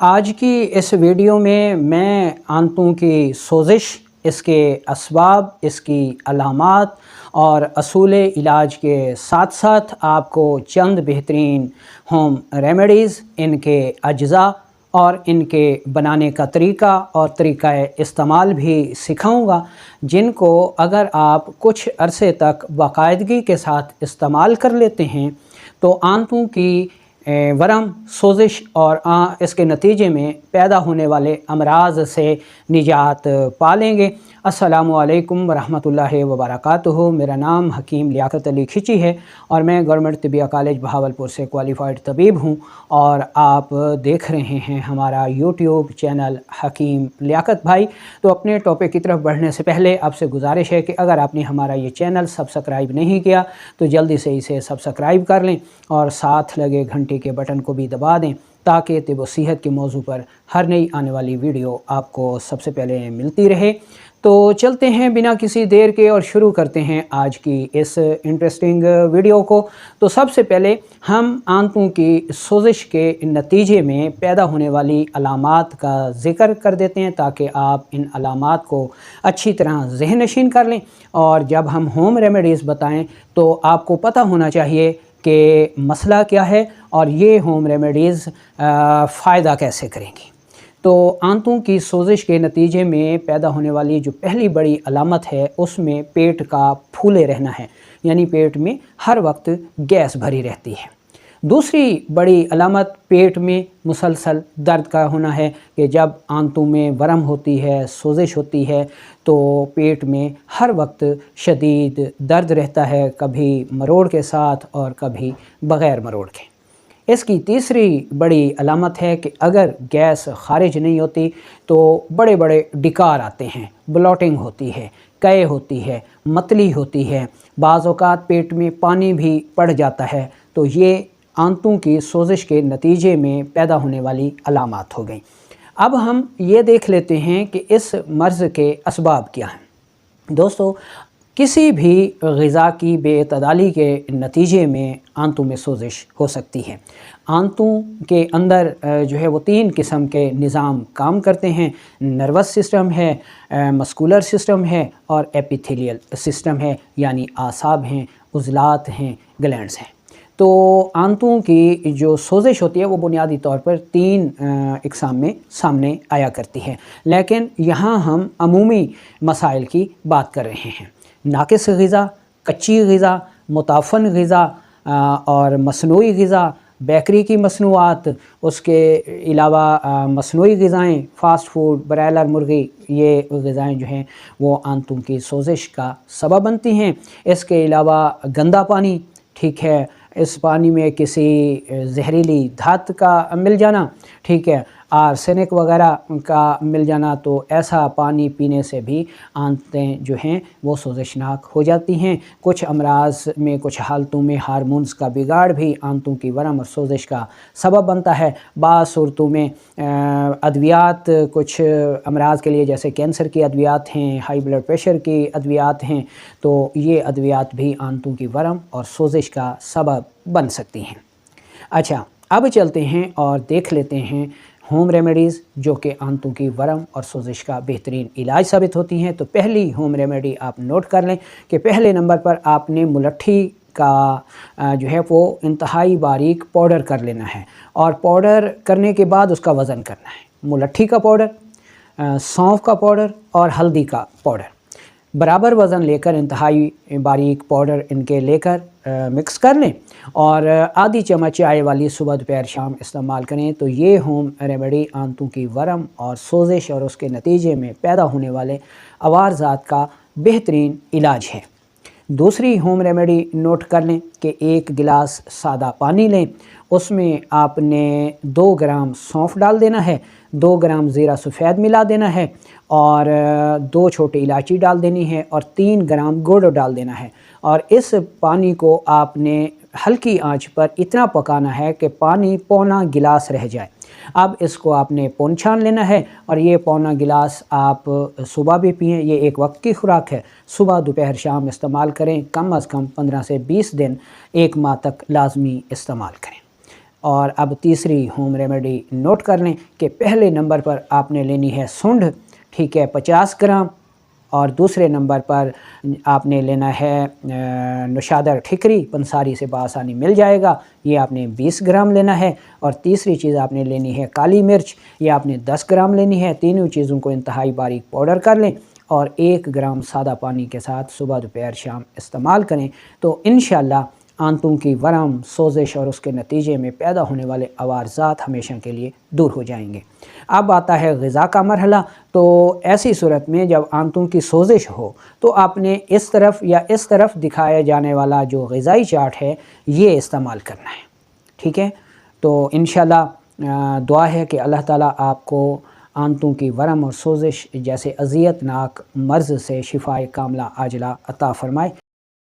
आज की इस वीडियो में मैं आंतों की सोजिश, इसके असबाब, इसकी अलामात और असूल इलाज के साथ साथ आपको चंद बेहतरीन होम रेमेडीज़, इनके अज्जा और इनके बनाने का तरीका और तरीक़ा इस्तेमाल भी सिखाऊंगा, जिनको अगर आप कुछ अरसे तक बाकायदगी के साथ इस्तेमाल कर लेते हैं तो आंतों की वरम, सोजिश और इसके नतीजे में पैदा होने वाले अमराज से निजात पा लेंगे। अस्सलामु अलैकुम वरहमतुल्लाहि वबरकातुहू। मेरा नाम हकीम लियाकत अली खिची है और मैं गवर्नमेंट तिबिया कॉलेज बहावलपुर से क्वालिफाइड तबीब हूँ और आप देख रहे हैं हमारा यूट्यूब चैनल हकीम लियाकत भाई। तो अपने टॉपिक की तरफ बढ़ने से पहले आपसे गुजारिश है कि अगर आपने हमारा ये चैनल सब्सक्राइब नहीं किया तो जल्दी से इसे सब्सक्राइब कर लें और साथ लगे घंटे के बटन को भी दबा दें ताकि तिब व सेहत के मौजू पर हर नई आने वाली वीडियो आपको सबसे पहले मिलती रहे। तो चलते हैं बिना किसी देर के और शुरू करते हैं आज की इस इंटरेस्टिंग वीडियो को। तो सबसे पहले हम आंतों की सोजिश के नतीजे में पैदा होने वाली अलामात का ज़िक्र कर देते हैं ताकि आप इन अलामात को अच्छी तरह ज़हन नशीन कर लें और जब हम होम रेमेडीज़ बताएं तो आपको पता होना चाहिए कि मसला क्या है और ये होम रेमेडीज़ फ़ायदा कैसे करेंगी। तो आंतों की सोजिश के नतीजे में पैदा होने वाली जो पहली बड़ी अलामत है उसमें पेट का फूले रहना है, यानी पेट में हर वक्त गैस भरी रहती है। दूसरी बड़ी अलामत पेट में मुसलसल दर्द का होना है कि जब आंतों में वरम होती है, सोजिश होती है तो पेट में हर वक्त शदीद दर्द रहता है, कभी मरोड़ के साथ और कभी बग़ैर मरोड़ के। इसकी तीसरी बड़ी अलामत है कि अगर गैस खारिज नहीं होती तो बड़े बड़े डिकार आते हैं, ब्लॉटिंग होती है, कै होती है, मतली होती है, बाज़ औक़ात पेट में पानी भी पड़ जाता है। तो ये आंतों की सोजिश के नतीजे में पैदा होने वाली अलामात हो गई। अब हम ये देख लेते हैं कि इस मर्ज़ के असबाब क्या हैं। दोस्तों, किसी भी ग़िज़ा की बेअतदाली के नतीजे में आंतों में सोजिश हो सकती है। आंतों के अंदर जो है वो तीन किस्म के निज़ाम काम करते हैं। नर्वस सिस्टम है, मस्कुलर सिस्टम है और एपिथेलियल सिस्टम है, यानी आसाब हैं, उज़लात हैं, ग्लैंड्स हैं। तो आंतों की जो सोजिश होती है वो बुनियादी तौर पर तीन इक़साम में सामने आया करती है, लेकिन यहाँ हम अमूमी मसाइल की बात कर रहे हैं। नाक़िस ग़िज़ा, कच्ची ग़िज़ा, मुताफ़न ग़िज़ा और मसनूई ग़िज़ा, बेकरी की मसनूआत, उसके अलावा मसनूई ग़िज़ाएँ, फ़ास्ट फूड, ब्रायलर मुर्गी, ये ग़िज़ाएँ जो हैं वो आंतों की सोजिश का सबब बनती हैं। इसके अलावा गंदा पानी, ठीक है, इस पानी में किसी जहरीली धात का मिल जाना, ठीक है, आर्सेनिक वगैरह का मिल जाना, तो ऐसा पानी पीने से भी आंतें जो हैं वो सोजिशनाक हो जाती हैं। कुछ अमराज में, कुछ हालतों में हार्मोन्स का बिगाड़ भी आंतों की वरम और सोजिश का सबब बनता है। बाज़ सूरतों में अद्वियात, कुछ अमराज के लिए जैसे कैंसर की अद्वियात हैं, हाई ब्लड प्रेशर की अद्वियात हैं, तो ये अद्वियात भी आंतों की वरम और सोजिश का सबब बन सकती हैं। अच्छा, अब चलते हैं और देख लेते हैं होम रेमेडीज़ जो कि आंतों की वरम और सोजिश का बेहतरीन इलाज साबित होती हैं। तो पहली होम रेमेडी आप नोट कर लें कि पहले नंबर पर आपने मुलट्ठी का जो है वो इंतहाई बारीक पाउडर कर लेना है और पाउडर करने के बाद उसका वज़न करना है। मुलट्ठी का पाउडर, सौंफ का पाउडर और हल्दी का पाउडर बराबर वज़न लेकर, इंतहाई बारीक पाउडर इनके लेकर मिक्स कर लें और आधी चम्मच चाय वाली सुबह दोपहर शाम इस्तेमाल करें। तो ये होम रेमेडी आंतों की वरम और सोजिश और उसके नतीजे में पैदा होने वाले अवारज़ात का बेहतरीन इलाज है। दूसरी होम रेमेडी नोट कर लें कि 1 गिलास सादा पानी लें, उसमें आपने 2 ग्राम सौंफ डाल देना है, 2 ग्राम ज़ीरा सफ़ेद मिला देना है और 2 छोटी इलायची डाल देनी है और 3 ग्राम गुड़ डाल देना है। और इस पानी को आपने हल्की आंच पर इतना पकाना है कि पानी पौना गिलास रह जाए। अब इसको आपने पौन छान लेना है और ये पौना गिलास आप सुबह भी पिएं। ये एक वक्त की खुराक है, सुबह दोपहर शाम इस्तेमाल करें। कम अज़ कम 15 से 20 दिन, 1 माह तक लाजमी इस्तेमाल करें। اور اب تیسری ہوم ریمیڈی نوٹ کر لیں کہ پہلے نمبر پر آپ نے لینی ہے سنڈ، ٹھیک ہے، 50 گرام، اور دوسرے نمبر پر آپ نے لینا ہے نوشادر ٹھکری، پنساری سے بآسانی مل جائے گا، یہ آپ نے 20 گرام لینا ہے، اور تیسری چیز آپ نے لینی ہے کالی مرچ، یہ آپ نے 10 گرام لینی ہے۔ تینوں چیزوں کو انتہائی باریک پاؤڈر کر لیں اور 1 گرام سادہ پانی کے ساتھ صبح دوپہر شام استعمال کریں تو انشاءاللہ آنتوں کی ورم، سوزش اور اس کے نتیجے میں پیدا ہونے والے عوارضات ہمیشہ کے لیے دور ہو جائیں گے۔ اب آتا ہے غذا کا مرحلہ، تو ایسی صورت میں جب آنتوں کی سوزش ہو تو آپ نے اس طرف یا اس طرف دکھایا جانے والا جو غذائی چارٹ ہے یہ استعمال کرنا ہے، ٹھیک ہے۔ تو انشاءاللہ دعا ہے کہ اللہ تعالیٰ آپ کو آنتوں کی ورم اور سوزش جیسے اذیت ناک مرض سے شفائے کاملہ عاجلہ عطا فرمائے۔